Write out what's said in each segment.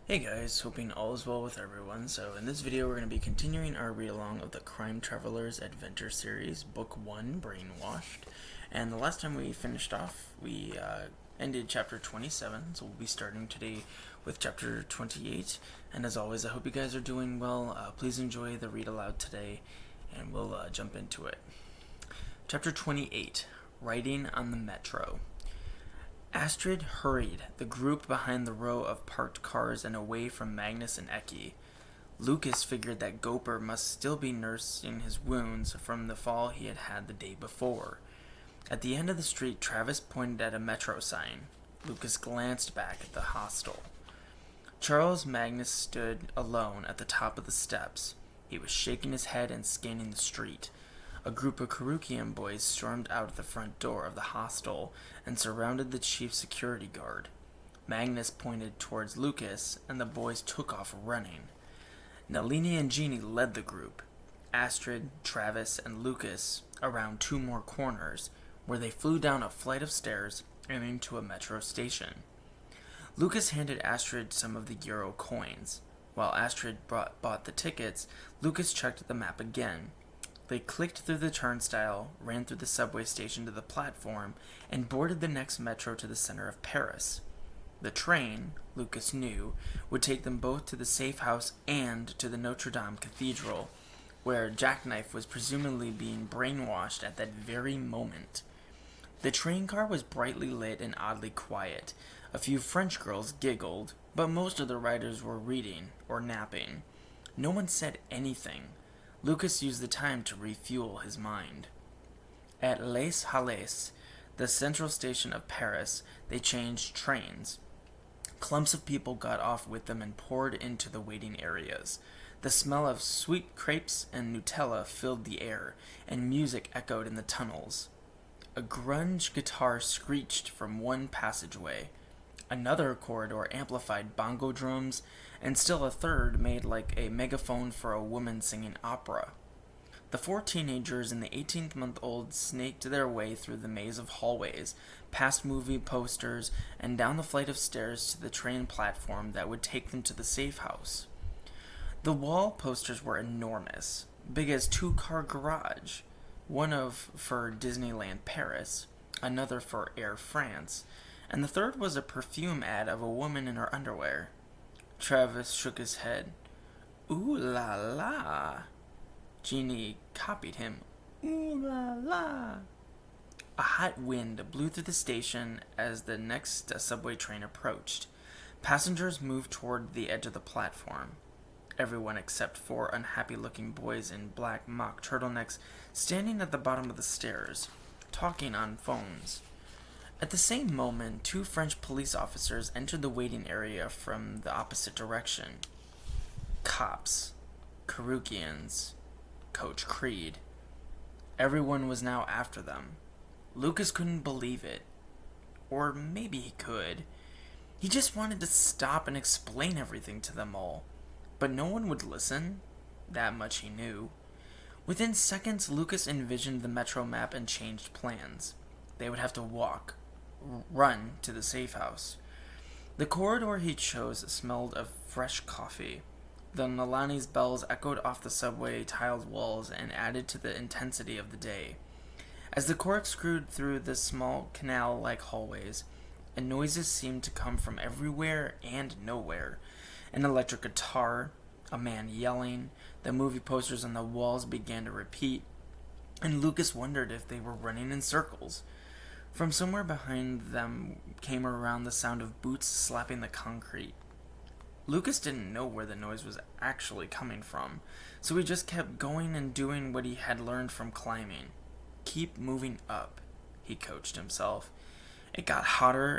Hey guys, hoping all is well with everyone. So in this video we're going to be continuing our read-along of the Crime Traveler's Adventure Series, Book 1, Brainwashed. And the last time we finished off, we ended Chapter 27, so we'll be starting today with Chapter 28. And as always, I hope you guys are doing well. Please enjoy the read aloud today, and we'll jump into it. Chapter 28, Riding on the Metro. Astrid hurried the group behind the row of parked cars and away from Magnus and Eki. Lucas figured that Gopher must still be nursing his wounds from the fall he had had the day before. At the end of the street, Travis pointed at a metro sign. Lucas glanced back at the hostel. Charles Magnus stood alone at the top of the steps. He was shaking his head and scanning the street. A group of Curukian boys stormed out the front door of the hostel and surrounded the chief security guard. Magnus pointed towards Lucas, and the boys took off running. Nalini and Gini led the group. Astrid, Travis, and Lucas around two more corners, where they flew down a flight of stairs and into a metro station. Lucas handed Astrid some of the euro coins. While Astrid bought the tickets, Lucas checked the map again. They clicked through the turnstile, ran through the subway station to the platform, and boarded the next metro to the center of Paris. The train, Lucas knew, would take them both to the safehouse and to the Notre Dame Cathedral, where Jackknife was presumably being brainwashed at that very moment. The train car was brightly lit and oddly quiet. A few French girls giggled, but most of the riders were reading or napping. No one said anything. Lucas used the time to refuel his mind. At Les Halles, the central station of Paris, they changed trains. Clumps of people got off with them and poured into the waiting areas. The smell of sweet crepes and Nutella filled the air, and music echoed in the tunnels. A grunge guitar screeched from one passageway. Another corridor amplified bongo drums, and still a third made like a megaphone for a woman singing opera. The four teenagers and the 18-month-old snaked their way through the maze of hallways, past movie posters, and down the flight of stairs to the train platform that would take them to the safe house. The wall posters were enormous, big as two-car garage, for Disneyland Paris, another for Air France, and the third was a perfume ad of a woman in her underwear. Travis shook his head. Ooh la la. Gini copied him. Ooh la la. A hot wind blew through the station as the next subway train approached. Passengers moved toward the edge of the platform. Everyone except four unhappy-looking boys in black mock turtlenecks standing at the bottom of the stairs, talking on phones. At the same moment, two French police officers entered the waiting area from the opposite direction. Cops. Curukians. Coach Creed. Everyone was now after them. Lucas couldn't believe it. Or maybe he could. He just wanted to stop and explain everything to them all. But no one would listen. That much he knew. Within seconds, Lucas envisioned the metro map and changed plans. They would have to run to the safe house. The corridor he chose smelled of fresh coffee. The Nalini's bells echoed off the subway tiled walls and added to the intensity of the day. As the corkscrewed through the small canal-like hallways, and noises seemed to come from everywhere and nowhere. An electric guitar, a man yelling, the movie posters on the walls began to repeat, and Lucas wondered if they were running in circles. From somewhere behind them came around the sound of boots slapping the concrete. Lucas didn't know where the noise was actually coming from, so he just kept going and doing what he had learned from climbing. Keep moving up, he coached himself. It got hotter,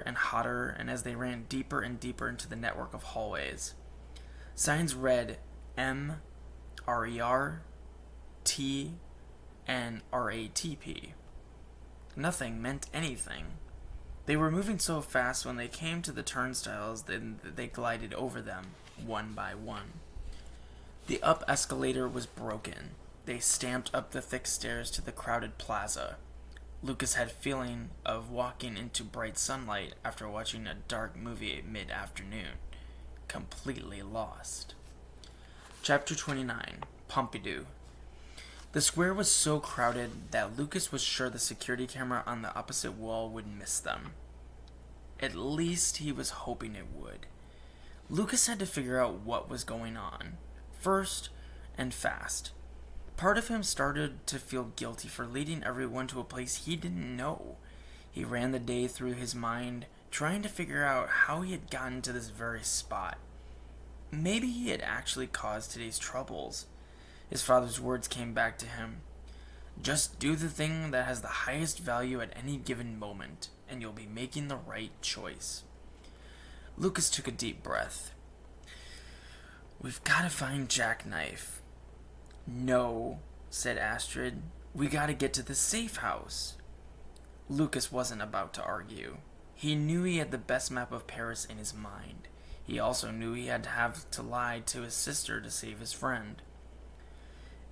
and as they ran deeper and deeper into the network of hallways. Signs read M, RER, T, and RATP. Nothing meant anything. They were moving so fast when they came to the turnstiles that they glided over them, one by one. The up escalator was broken. They stamped up the thick stairs to the crowded plaza. Lucas had a feeling of walking into bright sunlight after watching a dark movie at mid-afternoon. completely lost. Chapter 29, Pompidou. The square was so crowded that Lucas was sure the security camera on the opposite wall would miss them. At least he was hoping it would. Lucas had to figure out what was going on, first and fast. Part of him started to feel guilty for leading everyone to a place he didn't know. He ran the day through his mind, trying to figure out how he had gotten to this very spot. Maybe he had actually caused today's troubles. His father's words came back to him. Just do the thing that has the highest value at any given moment, and you'll be making the right choice. Lucas took a deep breath. We've got to find Jackknife. No, said Astrid. We got to get to the safe house. Lucas wasn't about to argue. He knew he had the best map of Paris in his mind. He also knew he had to have to lie to his sister to save his friend.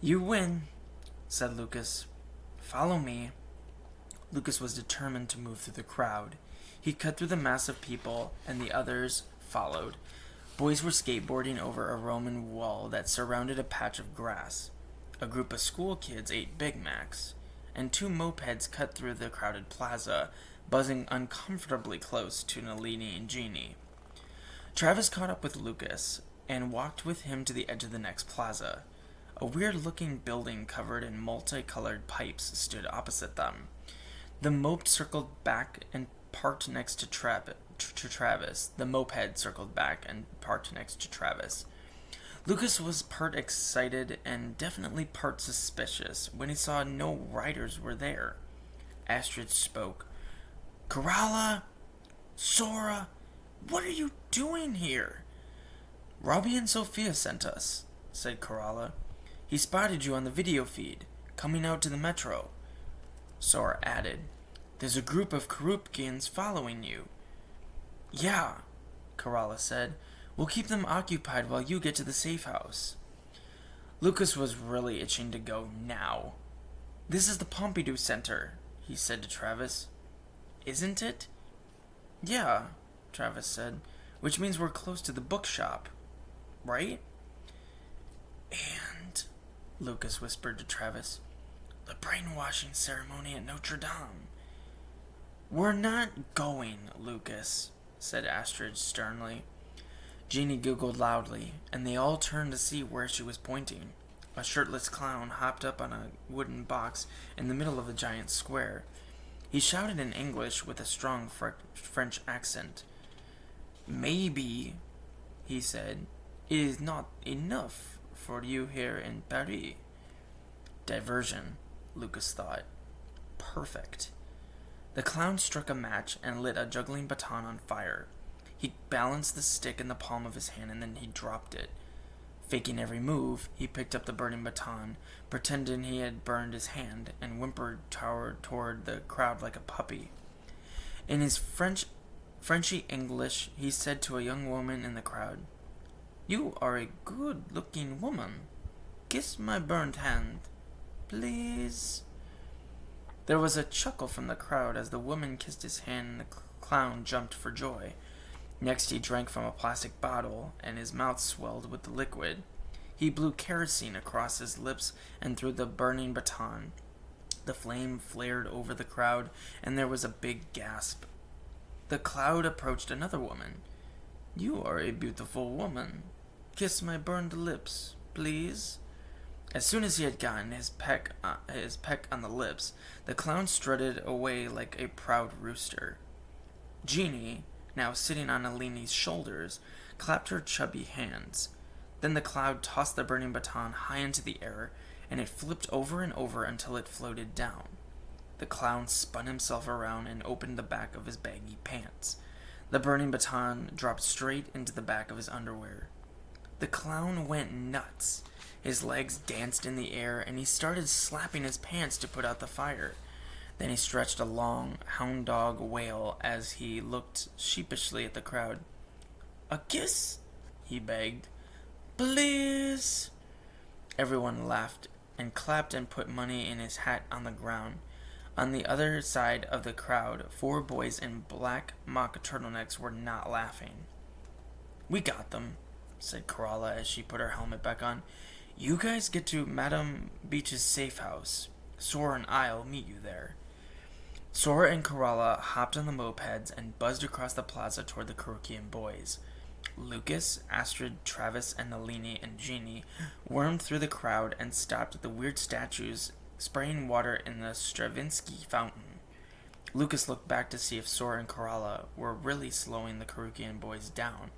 You win, said Lucas. Follow me. Lucas was determined to move through the crowd. He cut through the mass of people, and the others followed. Boys were skateboarding over a Roman wall that surrounded a patch of grass. A group of school kids ate Big Macs, and 2 mopeds cut through the crowded plaza, buzzing uncomfortably close to Nalini and Gini. Travis caught up with Lucas and walked with him to the edge of the next plaza. A weird-looking building covered in multicolored pipes stood opposite them. The moped circled back and parked next to Travis. The moped circled back and parked next to Travis. Lucas was part excited and definitely part suspicious when he saw no riders were there. Astrid spoke. Kerala? Sora? What are you doing here? Robbie and Sophia sent us, said Kerala. He spotted you on the video feed, coming out to the metro. Sora added, There's a group of Curukians following you. Yeah, Kerala said. We'll keep them occupied while you get to the safe house. Lucas was really itching to go now. This is the Pompidou Center, he said to Travis. Isn't it? Yeah, Travis said, which means we're close to the bookshop, right? And, Lucas whispered to Travis, the brainwashing ceremony at Notre Dame. We're not going, Lucas, said Astrid sternly. Gini giggled loudly, and they all turned to see where she was pointing. A shirtless clown hopped up on a wooden box in the middle of the giant square. He shouted in English with a strong French accent. Maybe, he said, it is not enough for you here in Paris. Diversion, Lucas thought. Perfect. The clown struck a match and lit a juggling baton on fire. He balanced the stick in the palm of his hand and then he dropped it. Faking every move, he picked up the burning baton, pretending he had burned his hand, and whimpered toward the crowd like a puppy. In his Frenchy English, he said to a young woman in the crowd, You are a good-looking woman. Kiss my burnt hand, please. There was a chuckle from the crowd as the woman kissed his hand and the clown jumped for joy. Next he drank from a plastic bottle, and his mouth swelled with the liquid. He blew kerosene across his lips and threw the burning baton. The flame flared over the crowd, and there was a big gasp. The cloud approached another woman. You are a beautiful woman. Kiss my burned lips, please. As soon as he had gotten his peck on the lips, the clown strutted away like a proud rooster. Gini, now sitting on Nalini's shoulders, clapped her chubby hands. Then the cloud tossed the burning baton high into the air, and it flipped over and over until it floated down. The clown spun himself around and opened the back of his baggy pants. The burning baton dropped straight into the back of his underwear. The clown went nuts. His legs danced in the air, and he started slapping his pants to put out the fire. Then he stretched a long hound dog wail as he looked sheepishly at the crowd. A kiss? He begged. Please? Everyone laughed and clapped and put money in his hat on the ground. On the other side of the crowd, 4 boys in black mock turtlenecks were not laughing. "We got them," said Kerala as she put her helmet back on. "You guys get to Madame Beach's safe house. Sora and I'll meet you there." Sora and Kerala hopped on the mopeds and buzzed across the plaza toward the Curukian boys. Lucas, Astrid, Travis, and Nalini and Gini wormed through the crowd and stopped at the weird statues spraying water in the Stravinsky fountain. Lucas looked back to see if Sora and Kerala were really slowing the Curukian boys down.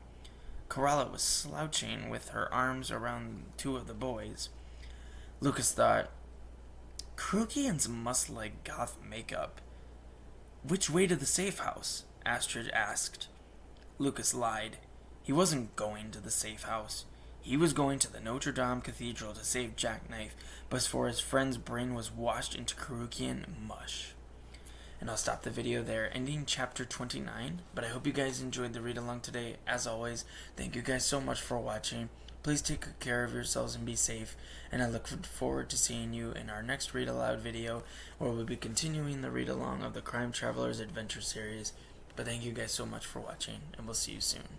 Kerala was slouching with her arms around two of the boys. Lucas thought, "Curukians must like goth makeup." "Which way to the safe house?" Astrid asked. Lucas lied. He wasn't going to the safe house. He was going to the Notre Dame Cathedral to save Jackknife, but for his friend's brain was washed into Curukian mush. And I'll stop the video there, ending chapter 29, but I hope you guys enjoyed the read-along today. As always, thank you guys so much for watching. Please take good care of yourselves and be safe, and I look forward to seeing you in our next Read Aloud video, where we'll be continuing the read-along of the Crime Travelers Adventure series. But thank you guys so much for watching, and we'll see you soon.